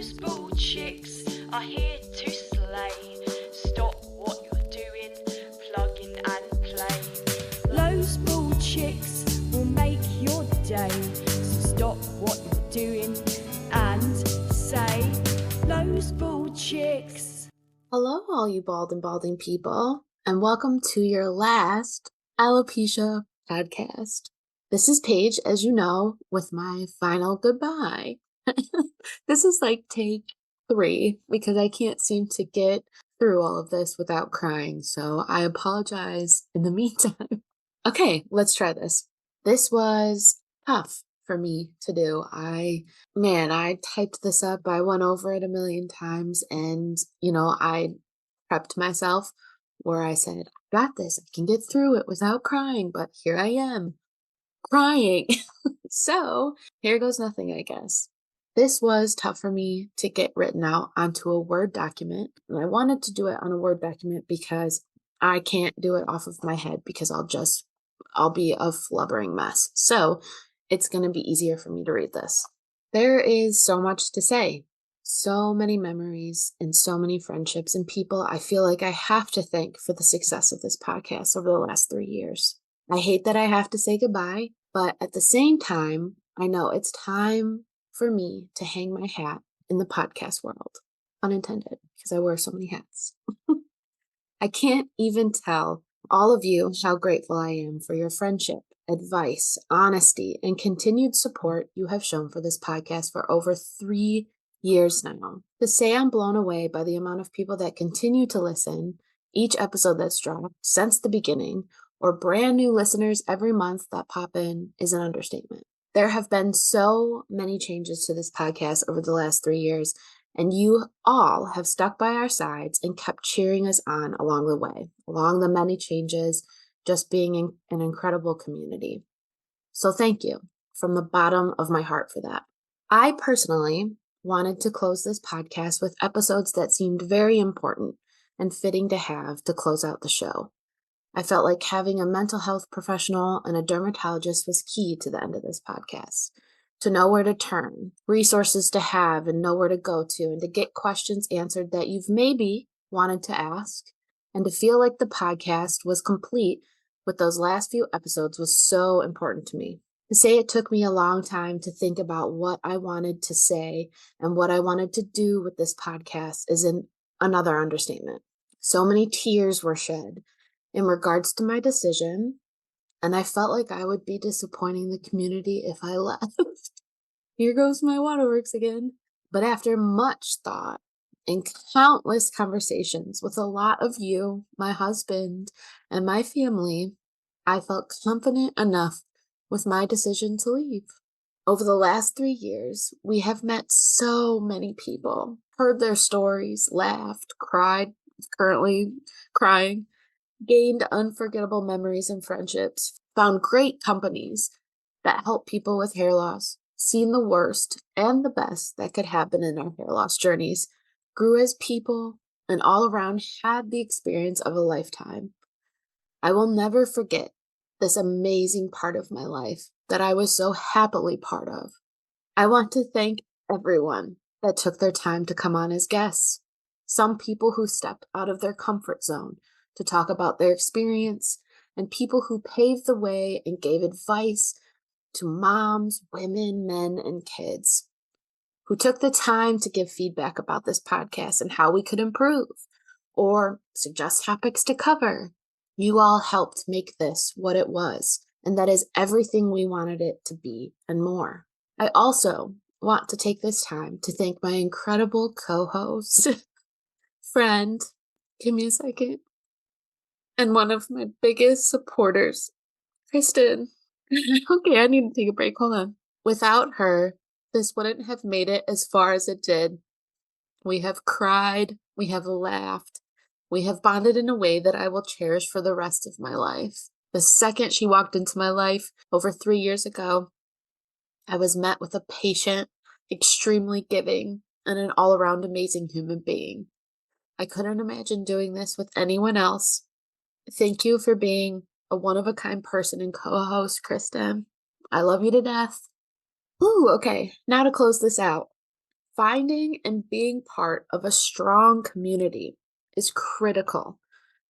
Those bull chicks are here to slay. Stop what you're doing, plug in and play. Those bull chicks will make your day. So stop what you're doing and say, those bull chicks. Hello, all you bald and balding people, and welcome to your last alopecia podcast. This is Paige, as you know, with my final goodbye. This is like take 3 because I can't seem to get through all of this without crying, so I apologize in the meantime. Okay, let's try this. This was tough for me to do. I typed this up. I went over it a million times and, I prepped myself where I said, I got this. I can get through it without crying, but here I am crying. So here goes nothing, I guess. This was tough for me to get written out onto a Word document. And I wanted to do it on a Word document because I can't do it off of my head because I'll be a flubbering mess. So it's going to be easier for me to read this. There is so much to say, so many memories and so many friendships and people I feel like I have to thank for the success of this podcast over the last 3 years. I hate that I have to say goodbye, but at the same time, I know it's time for me to hang my hat in the podcast world. Unintended, because I wear so many hats. I can't even tell all of you how grateful I am for your friendship, advice, honesty, and continued support you have shown for this podcast for over 3 years now. To say I'm blown away by the amount of people that continue to listen, each episode that's dropped since the beginning, or brand new listeners every month that pop in is an understatement. There have been so many changes to this podcast over the last 3 years, and you all have stuck by our sides and kept cheering us on along the way, along the many changes, just being an incredible community. So thank you from the bottom of my heart for that. I personally wanted to close this podcast with episodes that seemed very important and fitting to have to close out the show. I felt like having a mental health professional and a dermatologist was key to the end of this podcast. To know where to turn, resources to have and know where to go to, and to get questions answered that you've maybe wanted to ask, and to feel like the podcast was complete with those last few episodes was so important to me. To say it took me a long time to think about what I wanted to say and what I wanted to do with this podcast is another understatement. So many tears were shed in regards to my decision, and I felt like I would be disappointing the community if I left. Here goes my waterworks again. But after much thought and countless conversations with a lot of you, my husband, and my family, I felt confident enough with my decision to leave. Over the last 3 years, we have met so many people, heard their stories, laughed, cried, currently crying, gained unforgettable memories and friendships, found great companies that help people with hair loss, seen the worst and the best that could happen in our hair loss journeys, grew as people, and all around had the experience of a lifetime. I will never forget this amazing part of my life that I was so happily part of. I want to thank everyone that took their time to come on as guests. Some people who stepped out of their comfort zone to talk about their experience, and people who paved the way and gave advice to moms, women, men, and kids, who took the time to give feedback about this podcast and how we could improve or suggest topics to cover. You all helped make this what it was, and that is everything we wanted it to be and more. I also want to take this time to thank my incredible co-host, friend, give me a second, and one of my biggest supporters, Kristen. Okay, I need to take a break. Hold on. Without her, this wouldn't have made it as far as it did. We have cried, we have laughed, we have bonded in a way that I will cherish for the rest of my life. The second she walked into my life over 3 years ago, I was met with a patient, extremely giving, and an all-around amazing human being. I couldn't imagine doing this with anyone else. Thank you for being a one-of-a-kind person and co-host, Kristen. I love you to death. Ooh, okay. Now to close this out. Finding and being part of a strong community is critical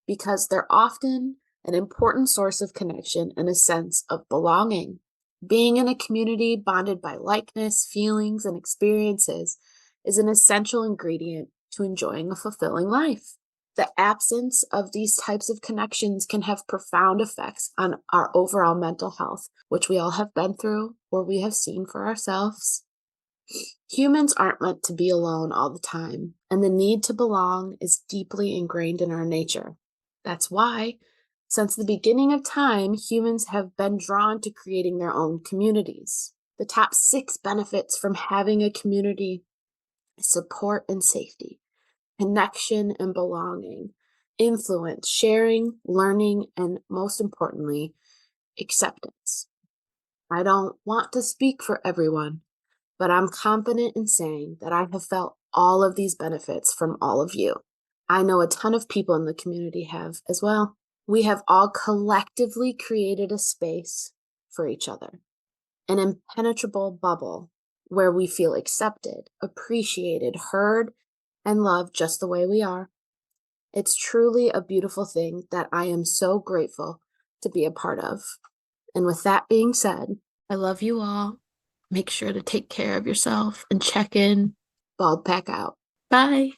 because they're often an important source of connection and a sense of belonging. Being in a community bonded by likeness, feelings, and experiences is an essential ingredient to enjoying a fulfilling life. The absence of these types of connections can have profound effects on our overall mental health, which we all have been through or we have seen for ourselves. Humans aren't meant to be alone all the time, and the need to belong is deeply ingrained in our nature. That's why, since the beginning of time, humans have been drawn to creating their own communities. The top 6 benefits from having a community is support and safety, connection and belonging, influence, sharing, learning, and most importantly, acceptance. I don't want to speak for everyone, but I'm confident in saying that I have felt all of these benefits from all of you. I know a ton of people in the community have as well. We have all collectively created a space for each other, an impenetrable bubble where we feel accepted, appreciated, heard, and loved just the way we are. It's truly a beautiful thing that I am so grateful to be a part of. And with that being said, I love you all. Make sure to take care of yourself and check in. Bald Pack out. Bye.